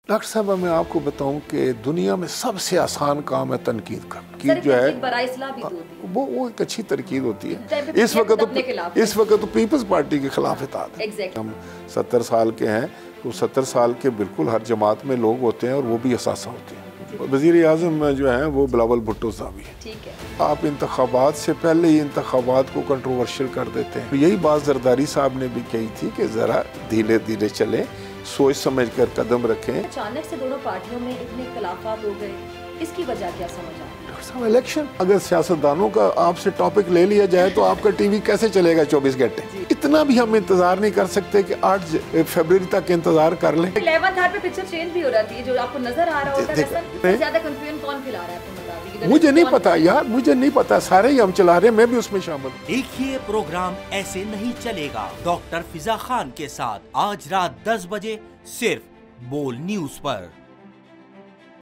Doctor साहब मैं आपको बताऊं कि दुनिया में सबसे आसान काम है तनकीद करना। कि जो है वो एक अच्छी तरकीब होती है। इस वक्त तो पीपल्स पार्टी के खिलाफ इताद है। हम 70 साल के हैं तो 70 साल के बिल्कुल हर जमात में लोग होते हैं और वो भी असासा होते हैं। वज़ीर आज़म जो है वो बिलावल भुट्टो साहब है। आप इंतखाबात से पहले ही इंतखाबात को कंट्रोवर्शियल कर देते हैं। यही बात जरदारी साहब ने भी कही थी कि ज़रा धीरे धीरे चलें, सोच समझ कर कदम रखें। अचानक से दोनों पार्टियों में इतने इख्तिलाफात हो गए, इसकी वजह क्या समझ आ रही है? इलेक्शन, अगर सियासतदानों का आपसे टॉपिक ले लिया जाए तो आपका टीवी कैसे चलेगा 24 घंटे? इतना भी हम इंतजार नहीं कर सकते कि 8 फरवरी तक इंतजार कर लें। 11th आवर पे पिक्चर चेंज भी हो रही है, जो आपको नजर आ रहा होता है। ज्यादा कंफ्यूजन कौन फैला रहा है आपको बता दीजिए। मुझे नहीं पता यार, मुझे नहीं पता, सारे ही हम चला रहे हैं, मैं भी उसमें शामिल। देखिए प्रोग्राम ऐसे नहीं चलेगा डॉक्टर फिजा खान के साथ आज रात 10 बजे सिर्फ बोल न्यूज पर।